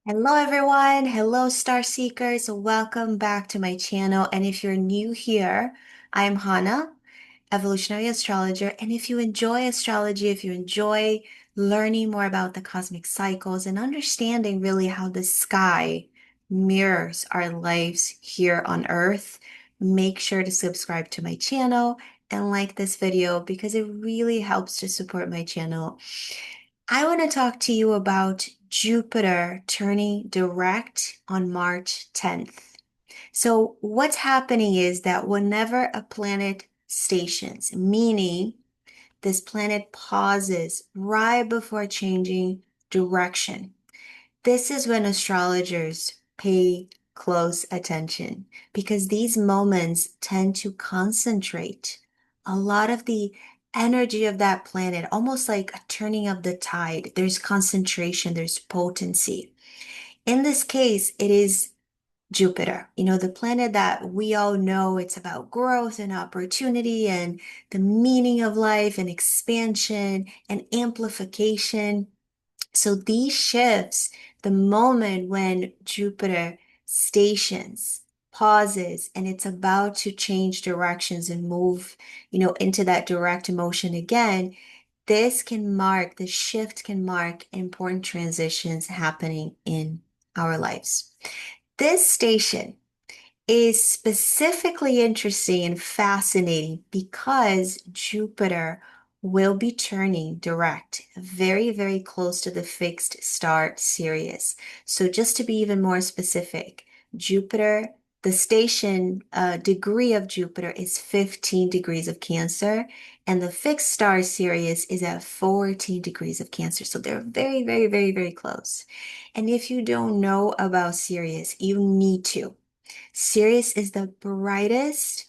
Hello everyone. Hello Star Seekers. Welcome back to my channel. And if you're new here, I'm Hannah, evolutionary astrologer. And if you enjoy astrology, if you enjoy learning more about the cosmic cycles and understanding really how the sky mirrors our lives here on Earth, make sure to subscribe to my channel and like this video because it really helps to support my channel. I want to talk to you about Jupiter turning direct on March 10th. So, what's happening is that whenever a planet stations, meaning this planet pauses right before changing direction, this is when astrologers pay close attention because these moments tend to concentrate a lot of the energy of that planet, almost like a turning of the tide. There's concentration, there's potency. In this case, it is Jupiter, the planet that we all know it's about growth and opportunity and the meaning of life and expansion and amplification. So these shifts, the moment when Jupiter stations, pauses, and it's about to change directions and move, into that direct motion again, the shift can mark important transitions happening in our lives. This station is specifically interesting and fascinating because Jupiter will be turning direct very, very close to the fixed star Sirius. So, just to be even more specific, Jupiter, the station degree of Jupiter is 15 degrees of Cancer, and the fixed star Sirius is at 14 degrees of Cancer. So, they're very, very, very, very close. And if you don't know about Sirius, you need to. Sirius is the brightest,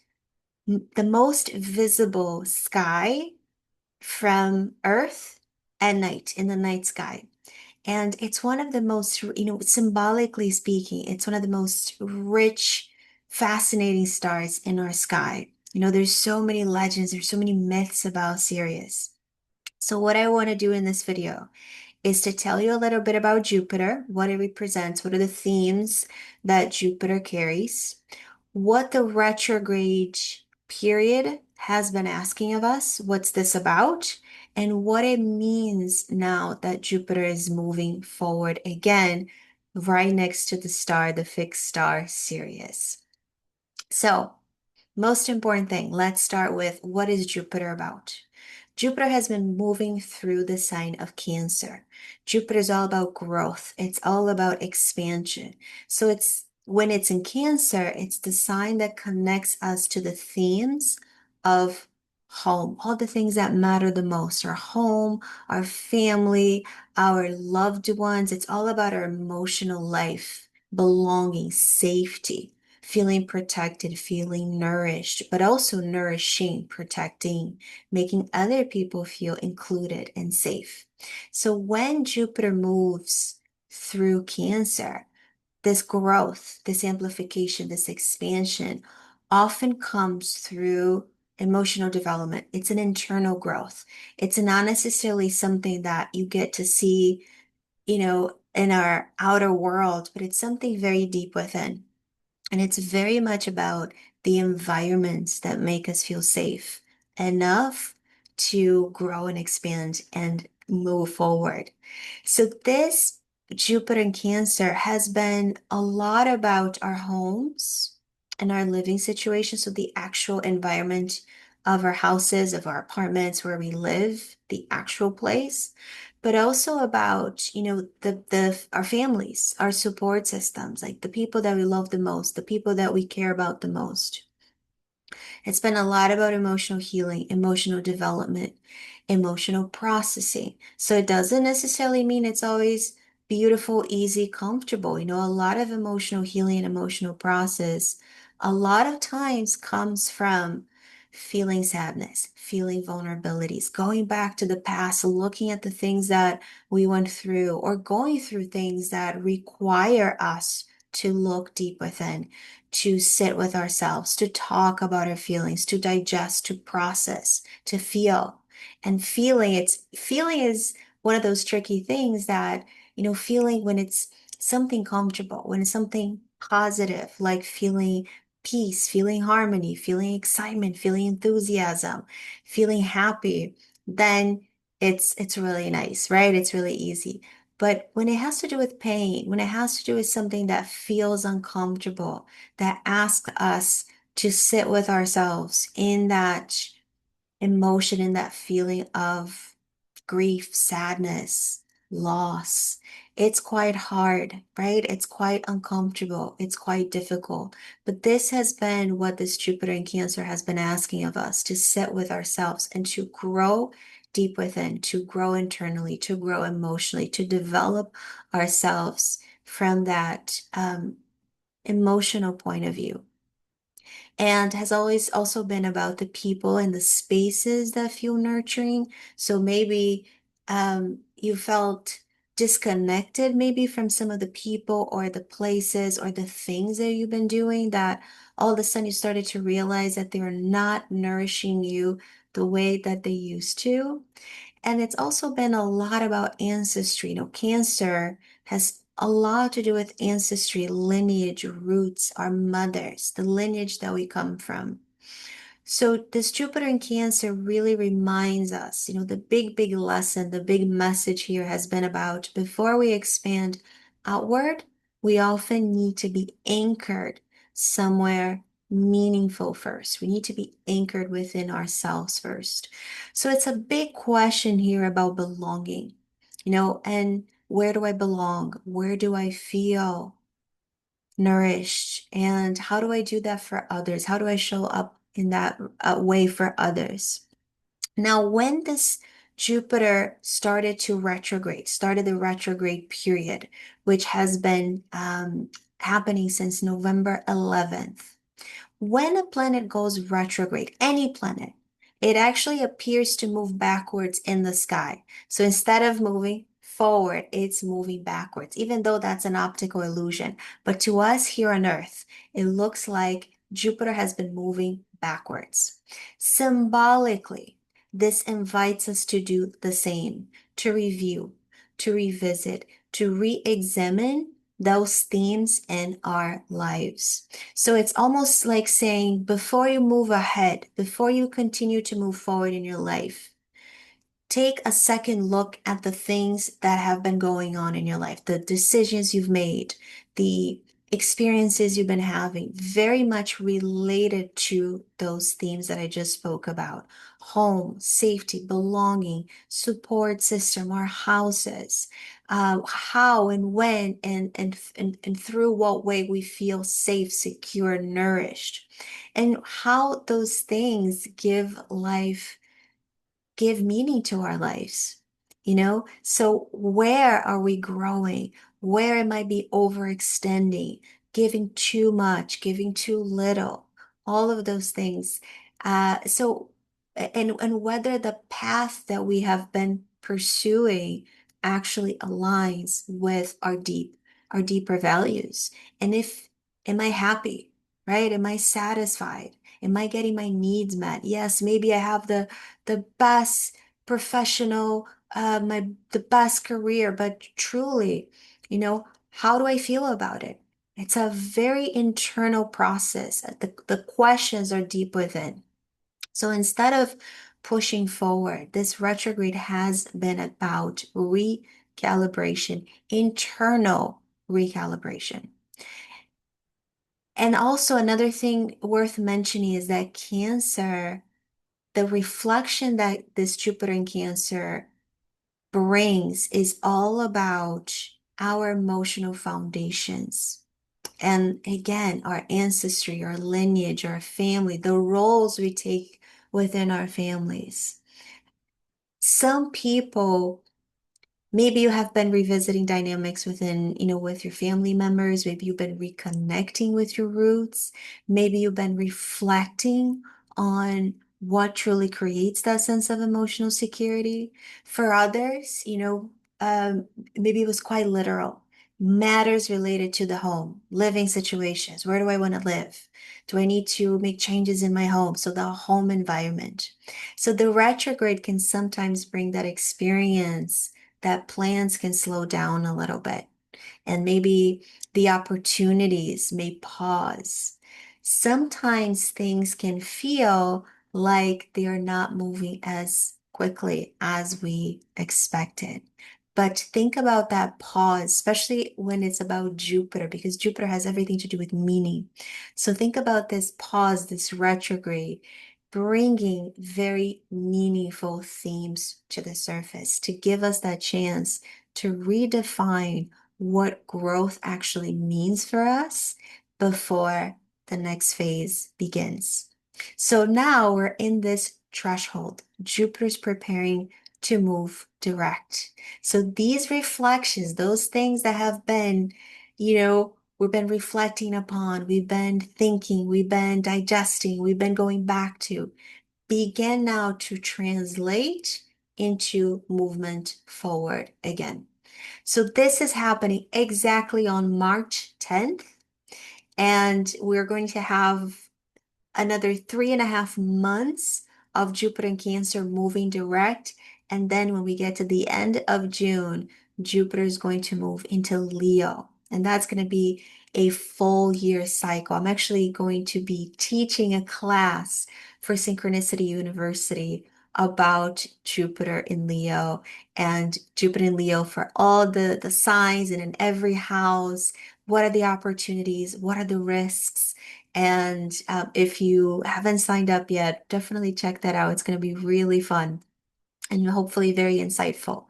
the most visible sky from Earth at night, in the night sky. And it's one of the most, symbolically speaking, it's one of the most rich, fascinating stars in our sky. There's so many legends, there's so many myths about Sirius. So what I want to do in this video is to tell you a little bit about Jupiter, what it represents, what are the themes that Jupiter carries, what the retrograde period has been asking of us, what's this about, and what it means now that Jupiter is moving forward again, right next to the star, the fixed star Sirius. So, most important thing, let's start with what is Jupiter about? Jupiter has been moving through the sign of Cancer. Jupiter is all about growth. It's all about expansion. So it's when it's in Cancer, it's the sign that connects us to the themes of home, all the things that matter the most, our home, our family, our loved ones. It's all about our emotional life, belonging, safety, feeling protected, feeling nourished, but also nourishing, protecting, making other people feel included and safe. So when Jupiter moves through Cancer, this growth, this amplification, this expansion often comes through emotional development. It's an internal growth. It's not necessarily something that you get to see, in our outer world, but it's something very deep within. And it's very much about the environments that make us feel safe enough to grow and expand and move forward. So this Jupiter in Cancer has been a lot about our homes and our living situation. So the actual environment of our houses, of our apartments where we live, the actual place, but also about, the our families, our support systems, like the people that we love the most, the people that we care about the most. It's been a lot about emotional healing, emotional development, emotional processing. So it doesn't necessarily mean it's always beautiful, easy, comfortable. A lot of emotional healing and emotional process, a lot of times comes from feeling sadness, feeling vulnerabilities, going back to the past, looking at the things that we went through, or going through things that require us to look deep within, to sit with ourselves, to talk about our feelings, to digest, to process, to feel. And feeling is one of those tricky things that, feeling when it's something comfortable, when it's something positive, like feeling peace, feeling harmony, feeling excitement, feeling enthusiasm, feeling happy, then it's really nice, right? It's really easy. But when it has to do with pain, when it has to do with something that feels uncomfortable, that asks us to sit with ourselves in that emotion, in that feeling of grief, sadness, loss, it's quite hard, right? It's quite uncomfortable. It's quite difficult. But this has been what this Jupiter in Cancer has been asking of us, to sit with ourselves and to grow deep within, to grow internally, to grow emotionally, to develop ourselves from that emotional point of view, and has always also been about the people and the spaces that feel nurturing. So maybe you felt disconnected maybe from some of the people or the places or the things that you've been doing, that all of a sudden you started to realize that they are not nourishing you the way that they used to. And it's also been a lot about ancestry. Cancer has a lot to do with ancestry, lineage, roots, our mothers, the lineage that we come from. So this Jupiter in Cancer really reminds us, the big lesson, the big message here has been about, before we expand outward, we often need to be anchored somewhere meaningful first. We need to be anchored within ourselves first. So it's a big question here about belonging, and where do I belong? Where do I feel nourished? And how do I do that for others? How do I show up in that way for others? Now, when this Jupiter started the retrograde period, which has been happening since November 11th. When a planet goes retrograde, any planet, it actually appears to move backwards in the sky. So instead of moving forward, it's moving backwards, even though that's an optical illusion. But to us here on Earth, it looks like Jupiter has been moving backwards. Symbolically, this invites us to do the same, to review, to revisit, to re-examine those themes in our lives. So it's almost like saying, before you move ahead, before you continue to move forward in your life, take a second look at the things that have been going on in your life, the decisions you've made, the experiences you've been having, very much related to those themes that I just spoke about: home, safety, belonging, support system, our houses, how and when and through what way we feel safe, secure, nourished, and how those things give meaning to our lives. So where are we growing? Where it might be overextending, giving too much, giving too little, all of those things. And whether the path that we have been pursuing actually aligns with our deeper values. And if, am I happy, right? Am I satisfied? Am I getting my needs met? Yes, maybe I have the best professional, the best career, but truly, how do I feel about it? It's a very internal process. The questions are deep within. So instead of pushing forward, this retrograde has been about recalibration, internal recalibration. And also another thing worth mentioning is that Cancer, the reflection that this Jupiter in Cancer brings is all about our emotional foundations. And again, our ancestry, our lineage, our family, the roles we take within our families. Some people, maybe you have been revisiting dynamics within, with your family members. Maybe you've been reconnecting with your roots. Maybe you've been reflecting on what truly creates that sense of emotional security. For others, maybe it was quite literal. Matters related to the home, living situations. Where do I want to live? Do I need to make changes in my home? So the home environment. So the retrograde can sometimes bring that experience that plans can slow down a little bit. and maybe the opportunities may pause. Sometimes things can feel like they are not moving as quickly as we expected. But think about that pause, especially when it's about Jupiter, because Jupiter has everything to do with meaning. So think about this pause, this retrograde, bringing very meaningful themes to the surface to give us that chance to redefine what growth actually means for us before the next phase begins. So now we're in this threshold. Jupiter's preparing to move direct. So these reflections, those things that have been, we've been reflecting upon, we've been thinking, we've been digesting, we've been going back to, begin now to translate into movement forward again. So this is happening exactly on March 10th, and we're going to have another 3.5 months of Jupiter in Cancer moving direct. And then when we get to the end of June, Jupiter is going to move into Leo. And that's going to be a full year cycle. I'm actually going to be teaching a class for Synchronicity University about Jupiter in Leo and Jupiter in Leo for all the signs and in every house. What are the opportunities? What are the risks? And if you haven't signed up yet, definitely check that out. It's going to be really fun and hopefully very insightful.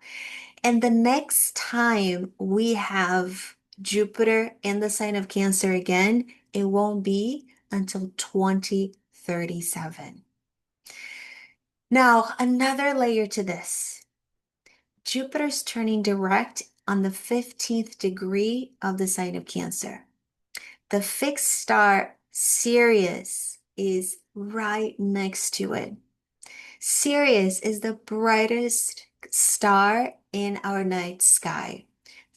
And the next time we have Jupiter in the sign of Cancer again, it won't be until 2037. Now, another layer to this. Jupiter's turning direct on the 15th degree of the sign of Cancer. The fixed star Sirius is right next to it. Sirius is the brightest star in our night sky.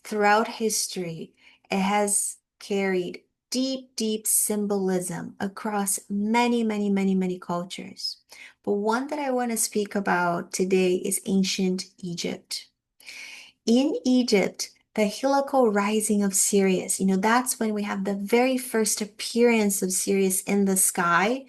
Throughout history, it has carried deep, deep symbolism across many, many, many, many cultures. But one that I want to speak about today is ancient Egypt. In Egypt, the heliacal rising of Sirius, that's when we have the very first appearance of Sirius in the sky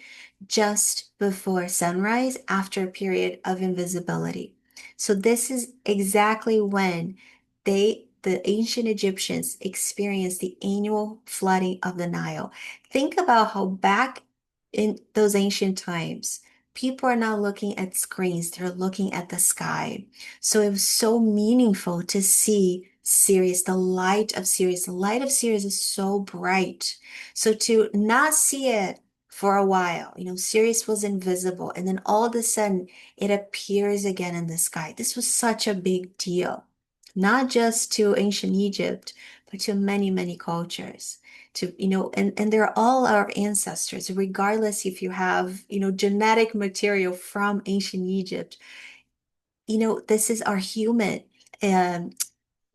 just before sunrise after a period of invisibility. So this is exactly when the ancient Egyptians experienced the annual flooding of the Nile. Think about how back in those ancient times, people are not looking at screens, they're looking at the sky. So it was so meaningful to see Sirius, the light of Sirius. The light of Sirius is so bright. So to not see it for a while, Sirius was invisible, and then all of a sudden it appears again in the sky. This was such a big deal, not just to ancient Egypt, but to many, many cultures. And they're all our ancestors, regardless if you have, genetic material from ancient Egypt. This is our human um,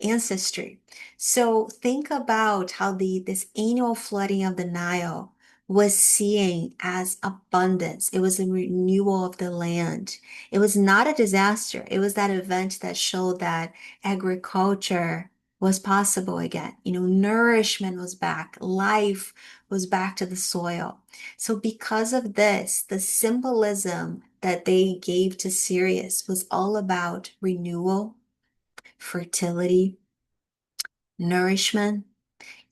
ancestry. So think about how this annual flooding of the Nile was seen as abundance. It was a renewal of the land. It was not a disaster. It was that event that showed that agriculture was possible again. Nourishment was back. Life was back to the soil. So because of this, the symbolism that they gave to Sirius was all about renewal, fertility, nourishment,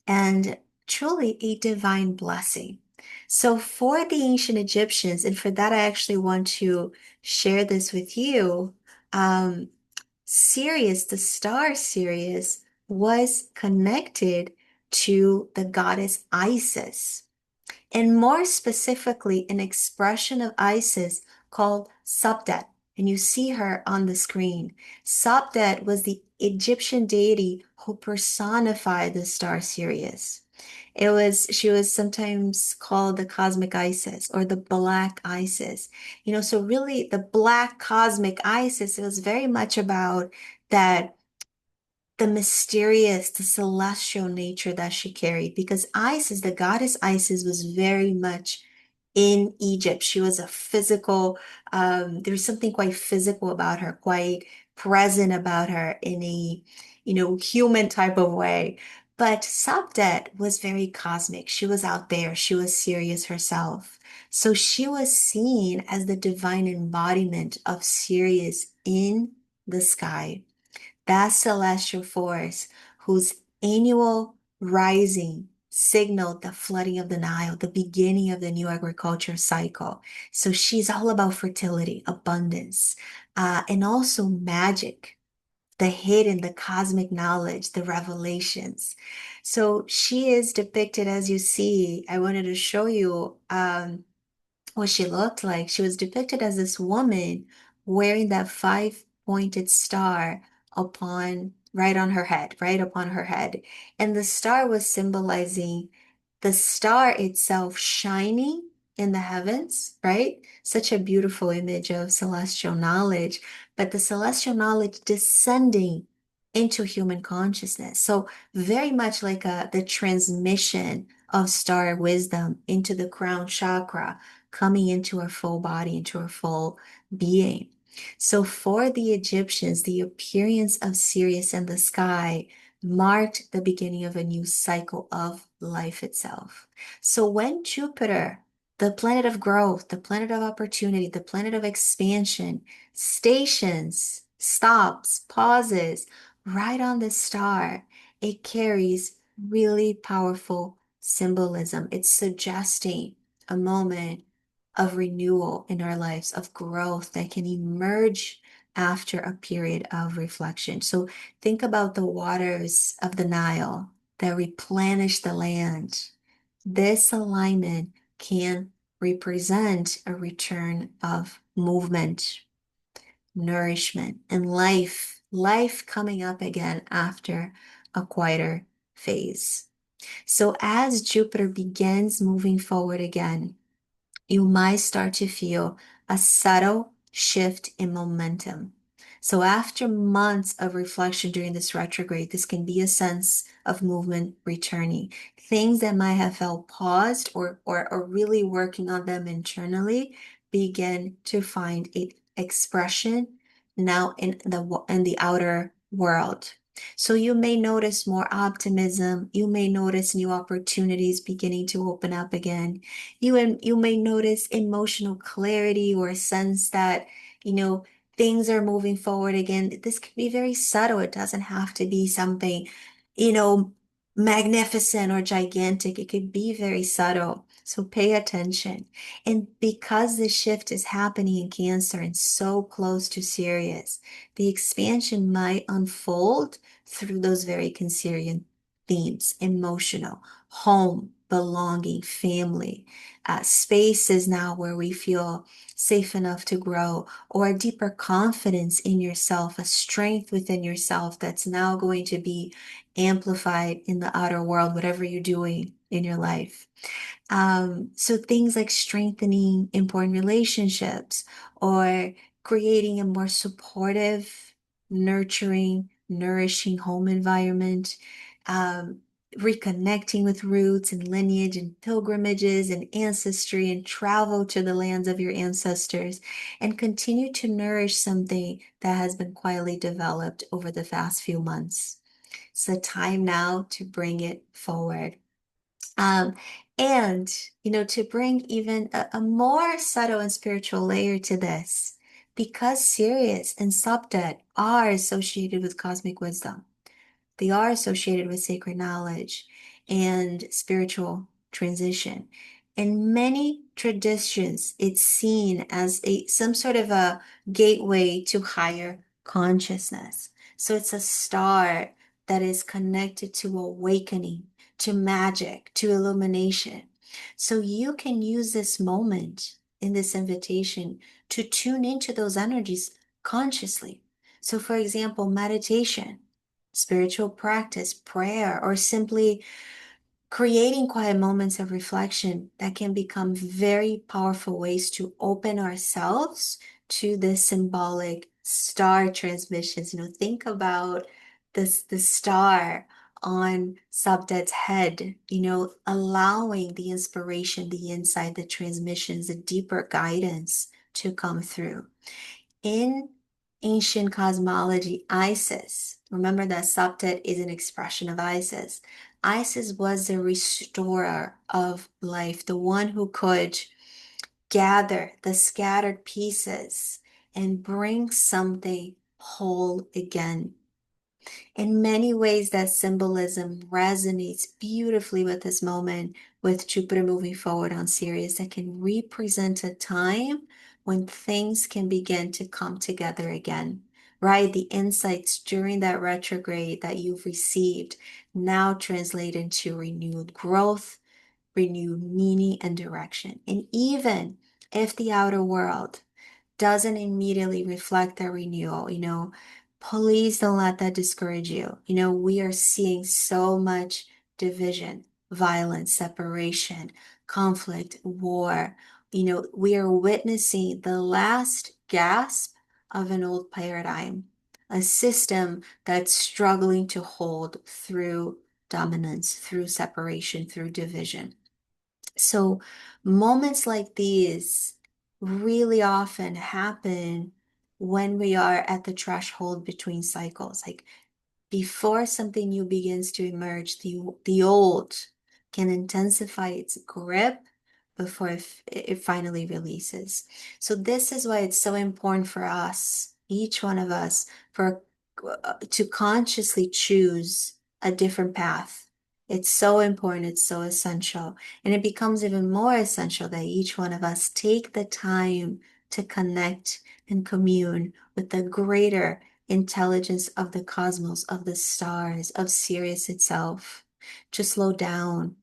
and truly a divine blessing. So, for the ancient Egyptians, and for that, I actually want to share this with you. Um, Sirius, the star Sirius, was connected to the goddess Isis, and more specifically, an expression of Isis called Sabdet. And you see her on the screen. Sabdet was the Egyptian deity who personified the star Sirius. She was sometimes called the cosmic Isis or the black Isis. So really the black cosmic Isis, it was very much about that the mysterious, the celestial nature that she carried, because Isis, the goddess Isis, was very much in Egypt. She was a physical, there was something quite physical about her, quite present about her human type of way. But Sabdet was very cosmic. She was out there. She was Sirius herself. So she was seen as the divine embodiment of Sirius in the sky, that celestial force whose annual rising signaled the flooding of the Nile, the beginning of the new agriculture cycle. So she's all about fertility, abundance, and also magic, the hidden, the cosmic knowledge, the revelations. So she is depicted as you see. I wanted to show you what she looked like. She was depicted as this woman wearing that five-pointed star upon right on her head, right upon her head. And the star was symbolizing the star itself shining in the heavens, right? Such a beautiful image of celestial knowledge, but the celestial knowledge descending into human consciousness. So very much like the transmission of star wisdom into the crown chakra, coming into our full body, into our full being. So for the Egyptians, the appearance of Sirius in the sky marked the beginning of a new cycle of life itself. So when Jupiter, the planet of growth, the planet of opportunity, the planet of expansion, stations, stops, pauses right on the star, it carries really powerful symbolism. It's suggesting a moment of renewal in our lives, of growth that can emerge after a period of reflection. So think about the waters of the Nile that replenish the land. This alignment can represent a return of movement, nourishment, and life coming up again after a quieter phase. So as Jupiter begins moving forward again, you might start to feel a subtle shift in momentum. So, after months of reflection during this retrograde, this can be a sense of movement returning. Things that might have felt paused or really working on them internally begin to find expression now in the outer world. So you may notice more optimism. You may notice new opportunities beginning to open up again. You may notice emotional clarity or a sense that, you know, things are moving forward again. This can be very subtle. It doesn't have to be something, you know, magnificent or gigantic. It could be very subtle. So pay attention. And because this shift is happening in Cancer and so close to Sirius, the expansion might unfold through those very Cancerian themes: emotional, home, belonging, family, spaces now where we feel safe enough to grow, or a deeper confidence in yourself, a strength within yourself that's now going to be amplified in the outer world, whatever you're doing in your life. So things like strengthening important relationships or creating a more supportive, nurturing, nourishing home environment, um, reconnecting with roots and lineage and pilgrimages and ancestry and travel to the lands of your ancestors and continue to nourish something that has been quietly developed over the past few months. It's the time now to bring it forward. Um, and, to bring even a more subtle and spiritual layer to this, because Sirius and Subdet are associated with cosmic wisdom, they are associated with sacred knowledge and spiritual transition. In many traditions, it's seen as some sort of a gateway to higher consciousness. So it's a star that is connected to awakening, to magic, to illumination. So you can use this moment in this invitation to tune into those energies consciously. So, for example, meditation, spiritual practice, prayer, or simply creating quiet moments of reflection that can become very powerful ways to open ourselves to the symbolic star transmissions. Think about the star on Sabdet's head, allowing the inspiration, the insight, the transmissions, the deeper guidance to come through. In ancient cosmology, Isis Remember that Saptet is an expression of Isis. Isis was the restorer of life, the one who could gather the scattered pieces and bring something whole again. In many ways, that symbolism resonates beautifully with this moment, with Jupiter moving forward on Sirius, that can represent a time when things can begin to come together again, right? The insights during that retrograde that you've received now translate into renewed growth, renewed meaning and direction. And even if the outer world doesn't immediately reflect that renewal, please don't let that discourage you. We are seeing so much division, violence, separation, conflict, war. We are witnessing the last gasp of an old paradigm, a system that's struggling to hold through dominance, through separation, through division. So moments like these really often happen when we are at the threshold between cycles. Like before something new begins to emerge, the old can intensify its grip before it finally releases. So this is why it's so important for us, each one of us, to consciously choose a different path. It's so important, it's so essential. And it becomes even more essential that each one of us take the time to connect and commune with the greater intelligence of the cosmos, of the stars, of Sirius itself, to slow down,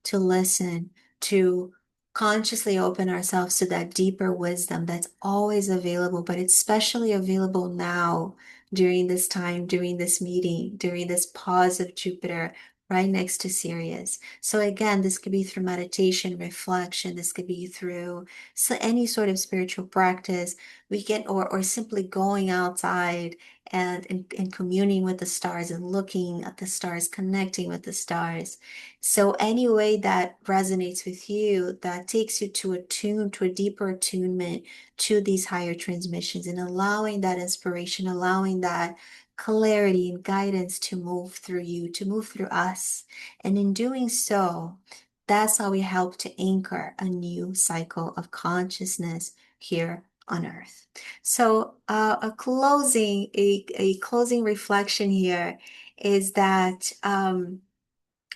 to listen, to consciously open ourselves to that deeper wisdom that's always available, but it's especially available now during this time, during this meeting, during this pause of Jupiter right next to Sirius. So again, this could be through meditation, reflection, this could be through any sort of spiritual practice. We can, or simply going outside and communing with the stars and looking at the stars, connecting with the stars. So any way that resonates with you, that takes you to attune, to a deeper attunement to these higher transmissions, and allowing that inspiration, allowing that clarity and guidance to move through you, to move through us. And in doing so, that's how we help to anchor a new cycle of consciousness here on Earth. So a closing reflection here is that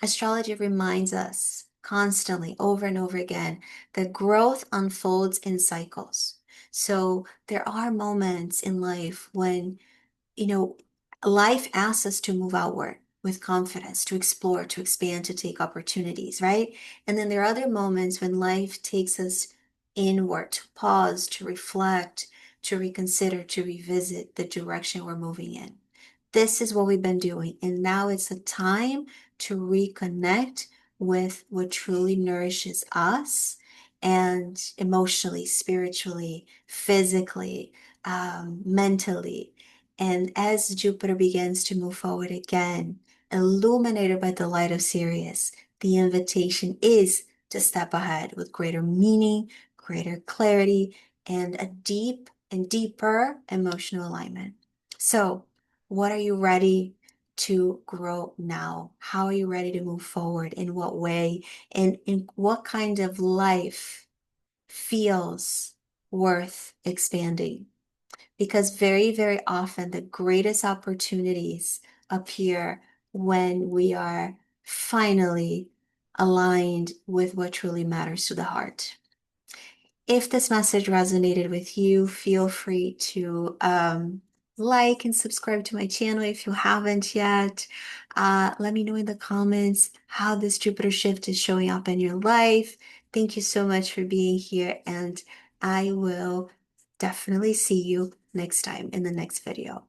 astrology reminds us constantly, over and over again, that growth unfolds in cycles. So there are moments in life when, you know, life asks us to move outward with confidence, to explore, to expand, to take opportunities, right? And then there are other moments when life takes us inward, to pause, to reflect, to reconsider, to revisit the direction we're moving in. This is what we've been doing. And now it's a time to reconnect with what truly nourishes us and emotionally, spiritually, physically, mentally. And as Jupiter begins to move forward again, illuminated by the light of Sirius, the invitation is to step ahead with greater meaning, greater clarity, and a deep and deeper emotional alignment. So, what are you ready to grow now? How are you ready to move forward? In what way? And in what kind of life feels worth expanding? Because very, very often the greatest opportunities appear when we are finally aligned with what truly matters to the heart. If this message resonated with you, feel free to like and subscribe to my channel if you haven't yet. Let me know in the comments how this Jupiter shift is showing up in your life. Thank you so much for being here, and I will definitely see you next time in the next video.